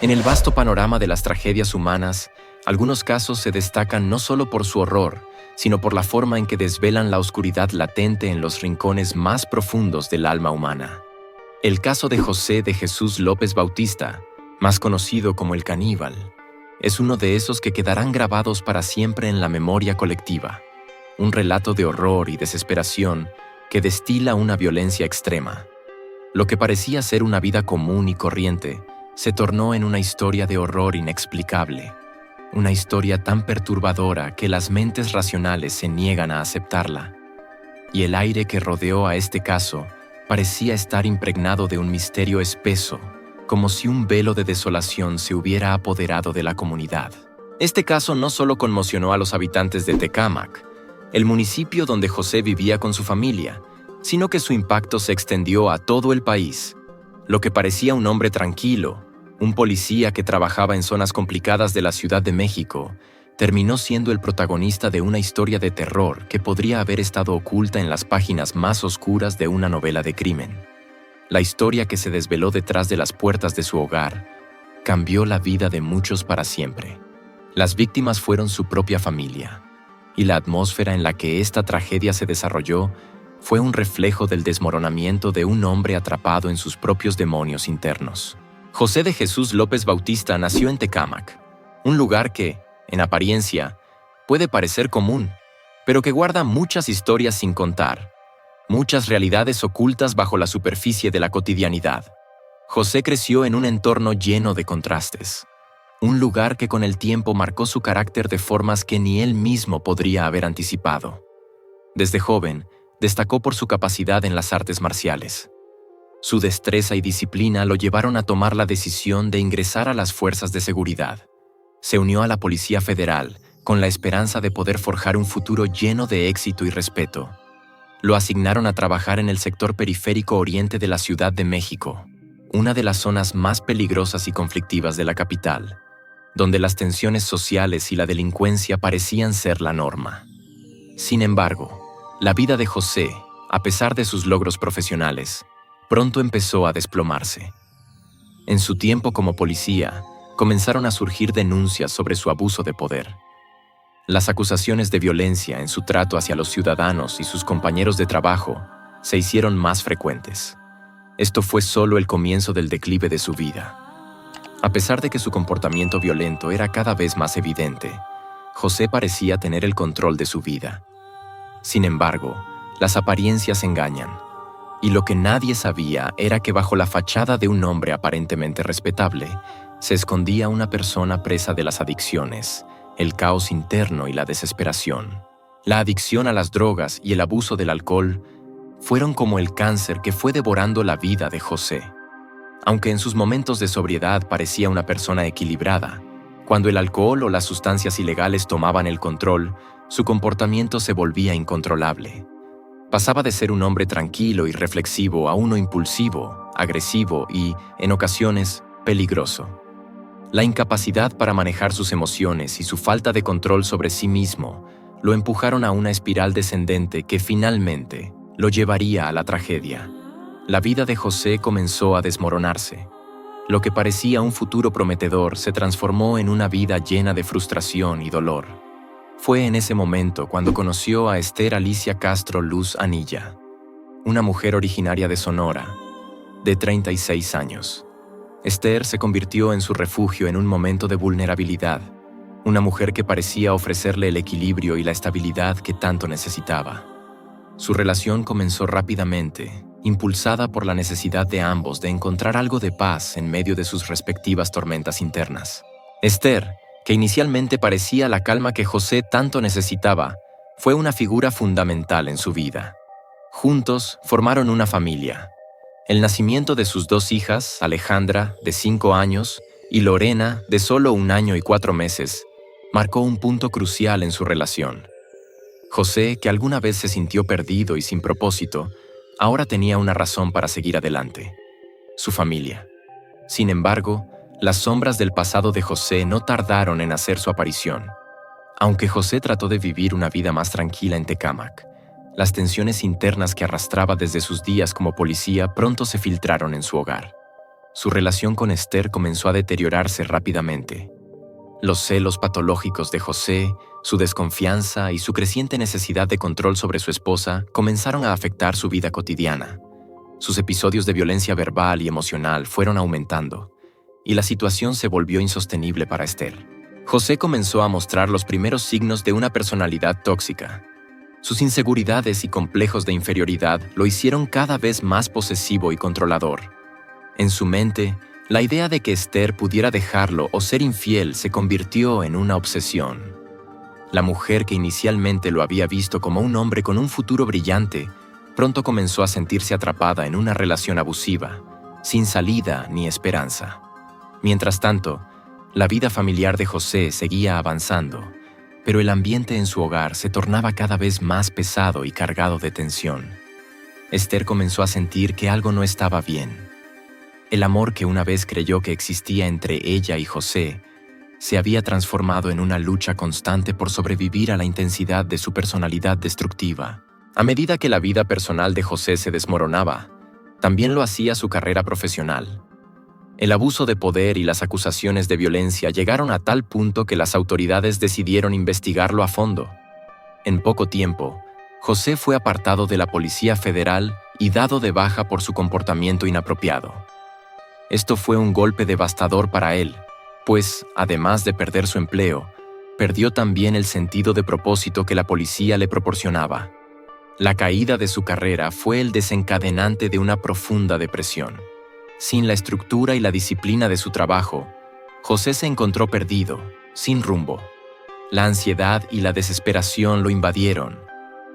En el vasto panorama de las tragedias humanas, algunos casos se destacan no solo por su horror, sino por la forma en que desvelan la oscuridad latente en los rincones más profundos del alma humana. El caso de José de Jesús López Bautista, más conocido como el Caníbal, es uno de esos que quedarán grabados para siempre en la memoria colectiva. Un relato de horror y desesperación que destila una violencia extrema. Lo que parecía ser una vida común y corriente se tornó en una historia de horror inexplicable. Una historia tan perturbadora que las mentes racionales se niegan a aceptarla. Y el aire que rodeó a este caso parecía estar impregnado de un misterio espeso, como si un velo de desolación se hubiera apoderado de la comunidad. Este caso no solo conmocionó a los habitantes de Tecámac, el municipio donde José vivía con su familia, sino que su impacto se extendió a todo el país. Lo que parecía un hombre tranquilo, un policía que trabajaba en zonas complicadas de la Ciudad de México, terminó siendo el protagonista de una historia de terror que podría haber estado oculta en las páginas más oscuras de una novela de crimen. La historia que se desveló detrás de las puertas de su hogar cambió la vida de muchos para siempre. Las víctimas fueron su propia familia, y la atmósfera en la que esta tragedia se desarrolló fue un reflejo del desmoronamiento de un hombre atrapado en sus propios demonios internos. José de Jesús López Bautista nació en Tecámac, un lugar que, en apariencia, puede parecer común, pero que guarda muchas historias sin contar, muchas realidades ocultas bajo la superficie de la cotidianidad. José creció en un entorno lleno de contrastes, un lugar que con el tiempo marcó su carácter de formas que ni él mismo podría haber anticipado. Desde joven, destacó por su capacidad en las artes marciales. Su destreza y disciplina lo llevaron a tomar la decisión de ingresar a las fuerzas de seguridad. Se unió a la Policía Federal con la esperanza de poder forjar un futuro lleno de éxito y respeto. Lo asignaron a trabajar en el sector periférico oriente de la Ciudad de México, una de las zonas más peligrosas y conflictivas de la capital, donde las tensiones sociales y la delincuencia parecían ser la norma. Sin embargo, la vida de José, a pesar de sus logros profesionales, pronto empezó a desplomarse. En su tiempo como policía, comenzaron a surgir denuncias sobre su abuso de poder. Las acusaciones de violencia en su trato hacia los ciudadanos y sus compañeros de trabajo se hicieron más frecuentes. Esto fue solo el comienzo del declive de su vida. A pesar de que su comportamiento violento era cada vez más evidente, José parecía tener el control de su vida. Sin embargo, las apariencias engañan, y lo que nadie sabía era que bajo la fachada de un hombre aparentemente respetable, se escondía una persona presa de las adicciones, el caos interno y la desesperación. La adicción a las drogas y el abuso del alcohol fueron como el cáncer que fue devorando la vida de José. Aunque en sus momentos de sobriedad parecía una persona equilibrada, cuando el alcohol o las sustancias ilegales tomaban el control, su comportamiento se volvía incontrolable. Pasaba de ser un hombre tranquilo y reflexivo a uno impulsivo, agresivo y, en ocasiones, peligroso. La incapacidad para manejar sus emociones y su falta de control sobre sí mismo lo empujaron a una espiral descendente que finalmente lo llevaría a la tragedia. La vida de José comenzó a desmoronarse. Lo que parecía un futuro prometedor se transformó en una vida llena de frustración y dolor. Fue en ese momento cuando conoció a Esther Alicia Castro Luz Anilla, una mujer originaria de Sonora, de 36 años. Esther se convirtió en su refugio en un momento de vulnerabilidad, una mujer que parecía ofrecerle el equilibrio y la estabilidad que tanto necesitaba. Su relación comenzó rápidamente, impulsada por la necesidad de ambos de encontrar algo de paz en medio de sus respectivas tormentas internas. Esther, que inicialmente parecía la calma que José tanto necesitaba, fue una figura fundamental en su vida. Juntos formaron una familia. El nacimiento de sus dos hijas, Alejandra, de 5 años, y Lorena, de solo 1 año y 4 meses, marcó un punto crucial en su relación. José, que alguna vez se sintió perdido y sin propósito, ahora tenía una razón para seguir adelante: su familia. Sin embargo, las sombras del pasado de José no tardaron en hacer su aparición. Aunque José trató de vivir una vida más tranquila en Tecámac, las tensiones internas que arrastraba desde sus días como policía pronto se filtraron en su hogar. Su relación con Esther comenzó a deteriorarse rápidamente. Los celos patológicos de José, su desconfianza y su creciente necesidad de control sobre su esposa comenzaron a afectar su vida cotidiana. Sus episodios de violencia verbal y emocional fueron aumentando, y la situación se volvió insostenible para Esther. José comenzó a mostrar los primeros signos de una personalidad tóxica. Sus inseguridades y complejos de inferioridad lo hicieron cada vez más posesivo y controlador. En su mente, la idea de que Esther pudiera dejarlo o ser infiel se convirtió en una obsesión. La mujer que inicialmente lo había visto como un hombre con un futuro brillante, pronto comenzó a sentirse atrapada en una relación abusiva, sin salida ni esperanza. Mientras tanto, la vida familiar de José seguía avanzando, pero el ambiente en su hogar se tornaba cada vez más pesado y cargado de tensión. Esther comenzó a sentir que algo no estaba bien. El amor que una vez creyó que existía entre ella y José se había transformado en una lucha constante por sobrevivir a la intensidad de su personalidad destructiva. A medida que la vida personal de José se desmoronaba, también lo hacía su carrera profesional. El abuso de poder y las acusaciones de violencia llegaron a tal punto que las autoridades decidieron investigarlo a fondo. En poco tiempo, José fue apartado de la Policía Federal y dado de baja por su comportamiento inapropiado. Esto fue un golpe devastador para él, pues, además de perder su empleo, perdió también el sentido de propósito que la policía le proporcionaba. La caída de su carrera fue el desencadenante de una profunda depresión. Sin la estructura y la disciplina de su trabajo, José se encontró perdido, sin rumbo. La ansiedad y la desesperación lo invadieron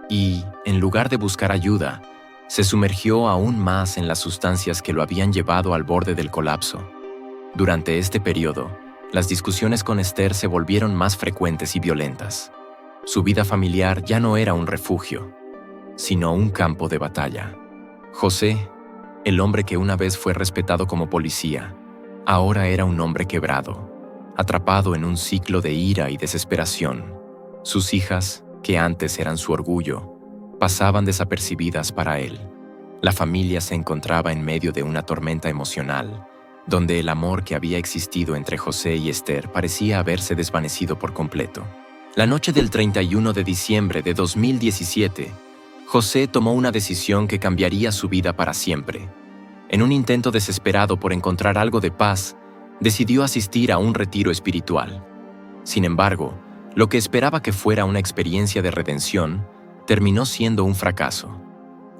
y, en lugar de buscar ayuda, se sumergió aún más en las sustancias que lo habían llevado al borde del colapso. Durante este periodo, las discusiones con Esther se volvieron más frecuentes y violentas. Su vida familiar ya no era un refugio, sino un campo de batalla. José, el hombre que una vez fue respetado como policía, ahora era un hombre quebrado, atrapado en un ciclo de ira y desesperación. Sus hijas, que antes eran su orgullo, pasaban desapercibidas para él. La familia se encontraba en medio de una tormenta emocional, donde el amor que había existido entre José y Esther parecía haberse desvanecido por completo. La noche del 31 de diciembre de 2017, José tomó una decisión que cambiaría su vida para siempre. En un intento desesperado por encontrar algo de paz, decidió asistir a un retiro espiritual. Sin embargo, lo que esperaba que fuera una experiencia de redención, terminó siendo un fracaso.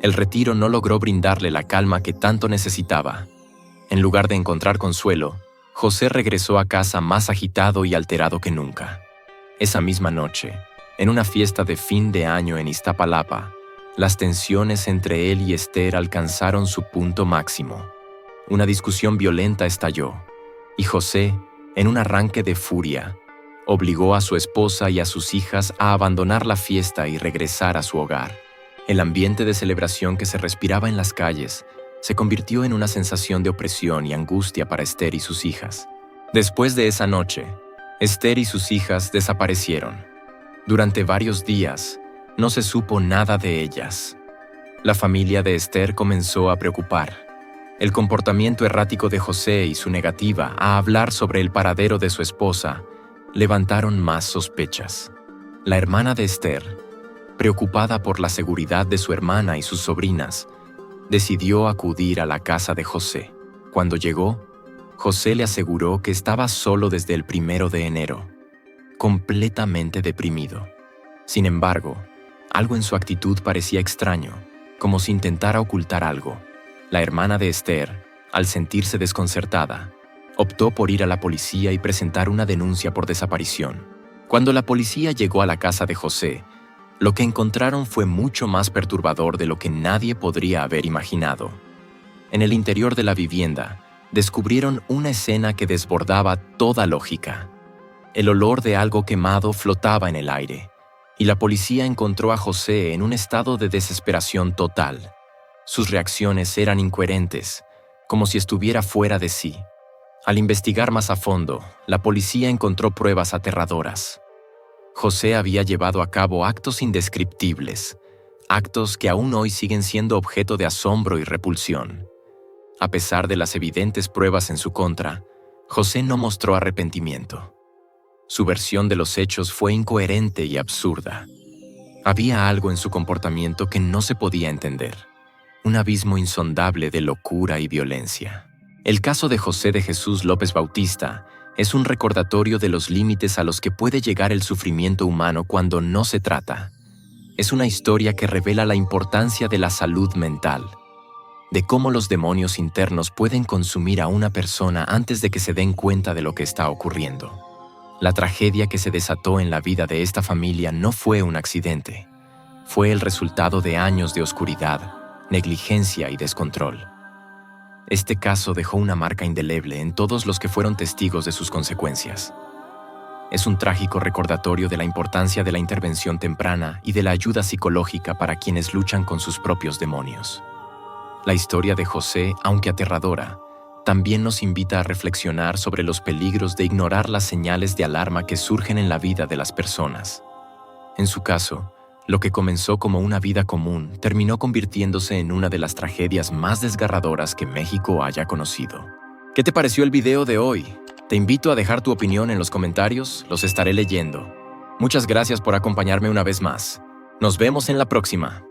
El retiro no logró brindarle la calma que tanto necesitaba. En lugar de encontrar consuelo, José regresó a casa más agitado y alterado que nunca. Esa misma noche, en una fiesta de fin de año en Iztapalapa, las tensiones entre él y Esther alcanzaron su punto máximo. Una discusión violenta estalló, y José, en un arranque de furia, obligó a su esposa y a sus hijas a abandonar la fiesta y regresar a su hogar. El ambiente de celebración que se respiraba en las calles se convirtió en una sensación de opresión y angustia para Esther y sus hijas. Después de esa noche, Esther y sus hijas desaparecieron. Durante varios días, no se supo nada de ellas. La familia de Esther comenzó a preocupar. El comportamiento errático de José y su negativa a hablar sobre el paradero de su esposa levantaron más sospechas. La hermana de Esther, preocupada por la seguridad de su hermana y sus sobrinas, decidió acudir a la casa de José. Cuando llegó, José le aseguró que estaba solo desde el 1 de enero, completamente deprimido. Sin embargo, algo en su actitud parecía extraño, como si intentara ocultar algo. La hermana de Esther, al sentirse desconcertada, optó por ir a la policía y presentar una denuncia por desaparición. Cuando la policía llegó a la casa de José, lo que encontraron fue mucho más perturbador de lo que nadie podría haber imaginado. En el interior de la vivienda, descubrieron una escena que desbordaba toda lógica. El olor de algo quemado flotaba en el aire, y la policía encontró a José en un estado de desesperación total. Sus reacciones eran incoherentes, como si estuviera fuera de sí. Al investigar más a fondo, la policía encontró pruebas aterradoras. José había llevado a cabo actos indescriptibles, actos que aún hoy siguen siendo objeto de asombro y repulsión. A pesar de las evidentes pruebas en su contra, José no mostró arrepentimiento. Su versión de los hechos fue incoherente y absurda. Había algo en su comportamiento que no se podía entender, un abismo insondable de locura y violencia. El caso de José de Jesús López Bautista es un recordatorio de los límites a los que puede llegar el sufrimiento humano cuando no se trata. Es una historia que revela la importancia de la salud mental, de cómo los demonios internos pueden consumir a una persona antes de que se den cuenta de lo que está ocurriendo. La tragedia que se desató en la vida de esta familia no fue un accidente. Fue el resultado de años de oscuridad, negligencia y descontrol. Este caso dejó una marca indeleble en todos los que fueron testigos de sus consecuencias. Es un trágico recordatorio de la importancia de la intervención temprana y de la ayuda psicológica para quienes luchan con sus propios demonios. La historia de José, aunque aterradora, también nos invita a reflexionar sobre los peligros de ignorar las señales de alarma que surgen en la vida de las personas. En su caso, lo que comenzó como una vida común terminó convirtiéndose en una de las tragedias más desgarradoras que México haya conocido. ¿Qué te pareció el video de hoy? Te invito a dejar tu opinión en los comentarios, los estaré leyendo. Muchas gracias por acompañarme una vez más. Nos vemos en la próxima.